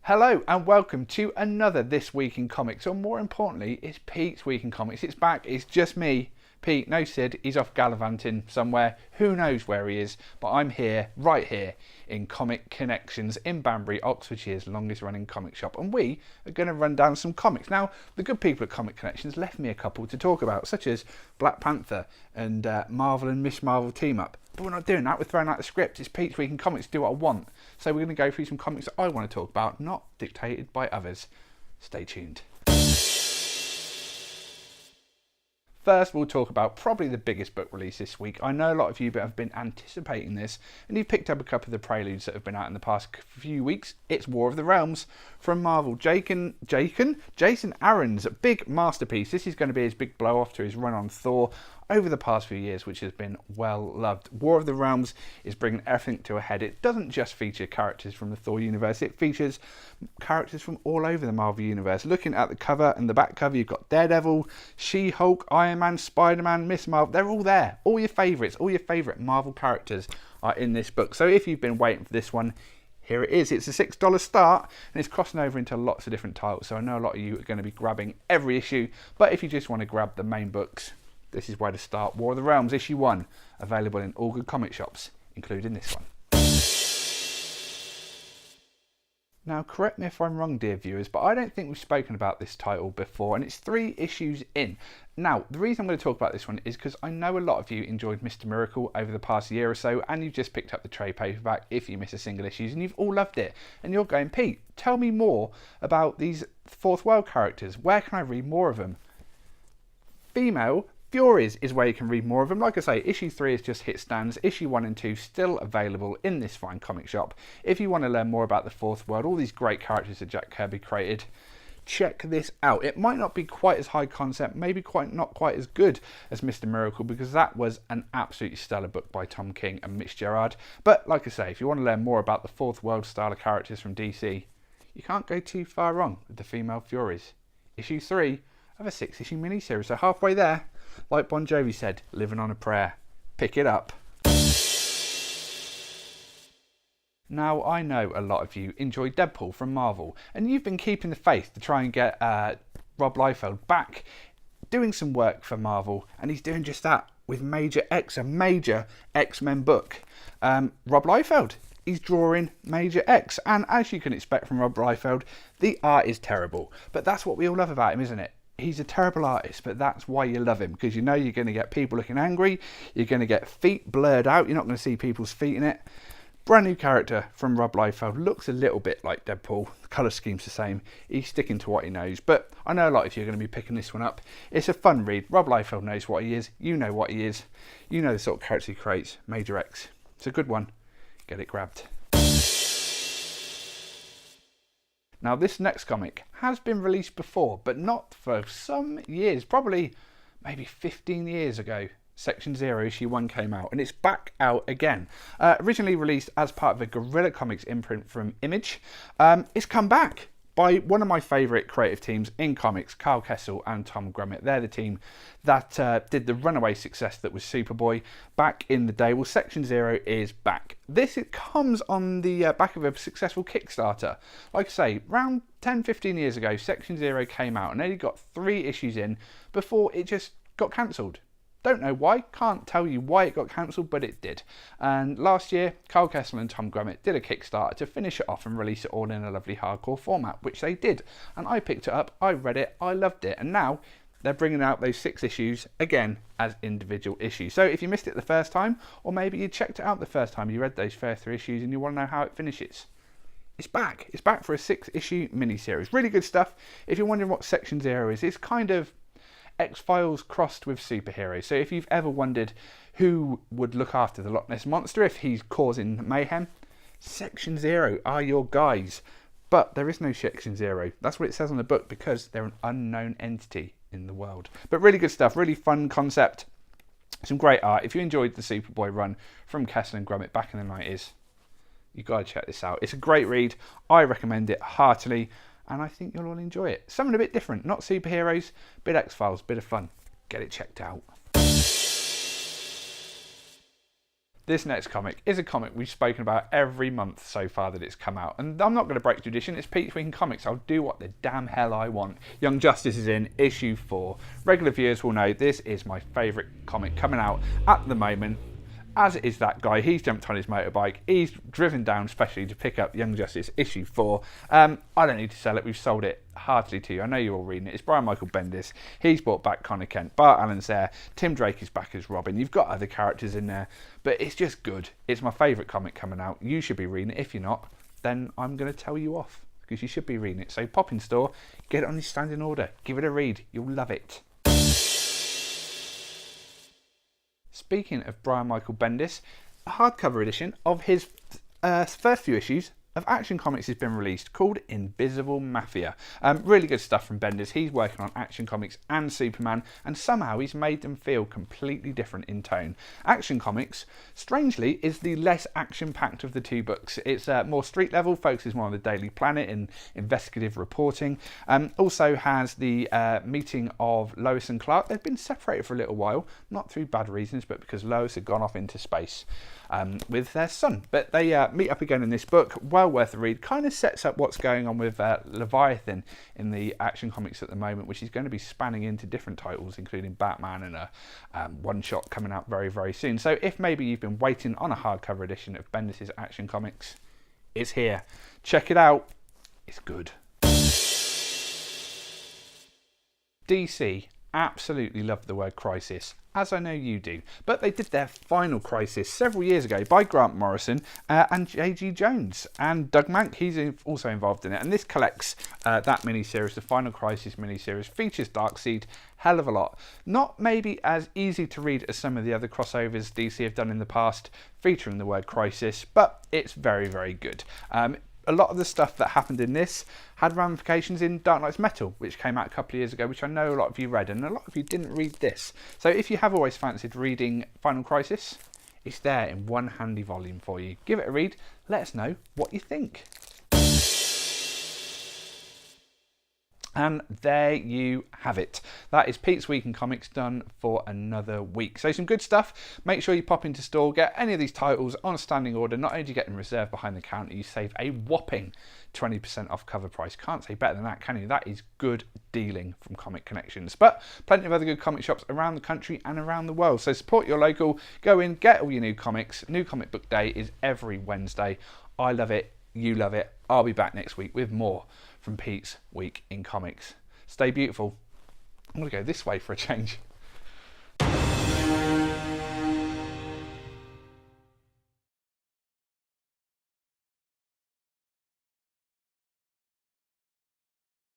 Hello and welcome to another This Week in Comics, or more importantly, it's Pete's Week in Comics. It's back, it's just me, Pete, no Sid, he's off gallivanting somewhere, who knows where he is, but I'm here, right here, in Comic Connections in Banbury, Oxfordshire's longest running comic shop, and we are going to run down some comics. Now, the good people at Comic Connections left me a couple to talk about, such as Black Panther and Marvel and Miss Marvel team up. But we're not doing that, we're throwing out the script. It's Pete's Week in Comics, do what I want. So we're going to go through some comics that I want to talk about, not dictated by others. Stay tuned. First, we'll talk about probably the biggest book release this week. I know a lot of you have been anticipating this, and you've picked up a couple of the preludes that have been out in the past few weeks. It's War of the Realms from Marvel. Jason Aaron's big masterpiece. This is going to be his big blow-off to his run on Thor over the past few years, which has been well loved. War of the Realms is bringing everything to a head. It doesn't just feature characters from the Thor universe, it features characters from all over the Marvel universe. Looking at the cover and the back cover, you've got Daredevil, She-Hulk, Iron Man, Spider-Man, Miss Marvel. They're all there. All your favourites, all your favourite Marvel characters are in this book. So if you've been waiting for this one, here it is. It's a $6 start and it's crossing over into lots of different titles. So I know a lot of you are going to be grabbing every issue, but if you just want to grab the main books, this is where to start. War of the Realms, issue 1, available in all good comic shops, including this one. Now, correct me if I'm wrong, dear viewers, but I don't think we've spoken about this title before, and it's 3 issues in. Now, the reason I'm going to talk about this one is because I know a lot of you enjoyed Mr. Miracle over the past year or so, and you've just picked up the trade paperback if you miss a single issues, and you've all loved it. And you're going, Pete, tell me more about these Fourth World characters. Where can I read more of them? Female Furies is where you can read more of them. Like I say, issue 3 has just hit stands. Issue 1 and 2 still available in this fine comic shop. If you want to learn more about the Fourth World, all these great characters that Jack Kirby created, check this out. It might not be quite as high concept, maybe not quite as good as Mr. Miracle, because that was an absolutely stellar book by Tom King and Mitch Gerard. But like I say, if you want to learn more about the Fourth World style of characters from DC, you can't go too far wrong with the Female Furies. Issue 3 of a 6-issue miniseries, so halfway there. Like Bon Jovi said, living on a prayer. Pick it up. Now, I know a lot of you enjoy Deadpool from Marvel, and you've been keeping the faith to try and get Rob Liefeld back doing some work for Marvel, and he's doing just that with Major X, a major X-Men book. Rob Liefeld, he's drawing Major X, and as you can expect from Rob Liefeld, the art is terrible. But that's what we all love about him, isn't it? He's a terrible artist, but that's why you love him, because you know you're going to get people looking angry, you're going to get feet blurred out, you're not going to see people's feet in it. Brand new character from Rob Liefeld, looks a little bit like Deadpool, the colour scheme's the same, he's sticking to what he knows, but I know a lot of you are going to be picking this one up. It's a fun read. Rob Liefeld knows what he is, you know what he is, you know the sort of character he creates. Major X, it's a good one, get it grabbed. Now, this next comic has been released before, but not for some years, probably maybe 15 years ago. Section 0, issue 1 came out, and it's back out again. Originally released as part of a Guerrilla Comics imprint from Image, it's come back by one of my favourite creative teams in comics, Carl Kessel and Tom Grummett. They're the team that did the runaway success that was Superboy back in the day. Well, Section 0 is back. It comes on the back of a successful Kickstarter. Like I say, around 10-15 years ago, Section 0 came out and only got 3 issues in before it just got cancelled. Don't know why, can't tell you why it got cancelled, but it did. And last year, Carl Kessel and Tom Grummett did a Kickstarter to finish it off and release it all in a lovely hardcore format, which they did. And I picked it up, I read it, I loved it, and now they're bringing out those 6 issues again as individual issues. So if you missed it the first time, or maybe you checked it out the first time, you read those first 3 issues and you want to know how it finishes, it's back. It's back for a 6-issue miniseries. Really good stuff. If you're wondering what Section 0 is, it's kind of X-Files crossed with superheroes. So if you've ever wondered who would look after the Loch Ness Monster if he's causing mayhem, Section 0 are your guys. But there is no Section 0. That's what it says on the book, because they're an unknown entity in the world. But really good stuff, really fun concept, some great art. If you enjoyed the Superboy run from Kessel and Grummett back in the 90s, you've got to check this out. It's a great read. I recommend it heartily, and I think you'll all enjoy it. Something a bit different, not superheroes, bit X-Files, bit of fun. Get it checked out. This next comic is a comic we've spoken about every month so far that it's come out. And I'm not going to break tradition, it's Pete's Week in Comics. I'll do what the damn hell I want. Young Justice is in issue 4. Regular viewers will know this is my favourite comic coming out at the moment. As is that guy, he's jumped on his motorbike, he's driven down specially to pick up Young Justice issue 4. I don't need to sell it, we've sold it heartily to you. I know you're all reading it. It's Brian Michael Bendis. He's brought back Connor Kent. Bart Allen's there. Tim Drake is back as Robin. You've got other characters in there, but it's just good. It's my favourite comic coming out. You should be reading it. If you're not, then I'm going to tell you off, because you should be reading it. So pop in store, get it on your standing order, give it a read. You'll love it. Speaking of Brian Michael Bendis, a hardcover edition of his first few issues of Action Comics has been released, called Invisible Mafia. Really good stuff from Bendis. He's working on Action Comics and Superman, and somehow he's made them feel completely different in tone. Action Comics, strangely, is the less action-packed of the two books. It's more street level, focuses more on the Daily Planet and investigative reporting. Also has the meeting of Lois and Clark. They've been separated for a little while, not through bad reasons, but because Lois had gone off into space with their son. But they meet up again in this book. Well worth a read. Kind of sets up what's going on with Leviathan in the Action Comics at the moment, which is going to be spanning into different titles, including Batman and a one-shot coming out very, very soon. So if maybe you've been waiting on a hardcover edition of Bendis' Action Comics, it's here. Check it out. It's good. DC absolutely love the word crisis, as I know you do, but they did their final crisis several years ago by Grant Morrison and J.G. Jones, and Doug Mank, he's also involved in it, and this collects that miniseries, the Final Crisis miniseries, features Darkseid, hell of a lot. Not maybe as easy to read as some of the other crossovers DC have done in the past featuring the word crisis, but it's very, very good. A lot of the stuff that happened in this had ramifications in Dark Knight's Metal, which came out a couple of years ago, which I know a lot of you read, and a lot of you didn't read this. So if you have always fancied reading Final Crisis, it's there in one handy volume for you. Give it a read, let us know what you think. And there you have it. That is Pete's Week in Comics done for another week. So some good stuff. Make sure you pop into store, get any of these titles on a standing order. Not only do you get them reserved behind the counter, you save a whopping 20% off cover price. Can't say better than that, can you? That is good dealing from Comic Connections. But plenty of other good comic shops around the country and around the world. So support your local. Go in, get all your new comics. New Comic Book Day is every Wednesday. I love it. You love it. I'll be back next week with more from Pete's Week in Comics. Stay beautiful. I'm going to go this way for a change.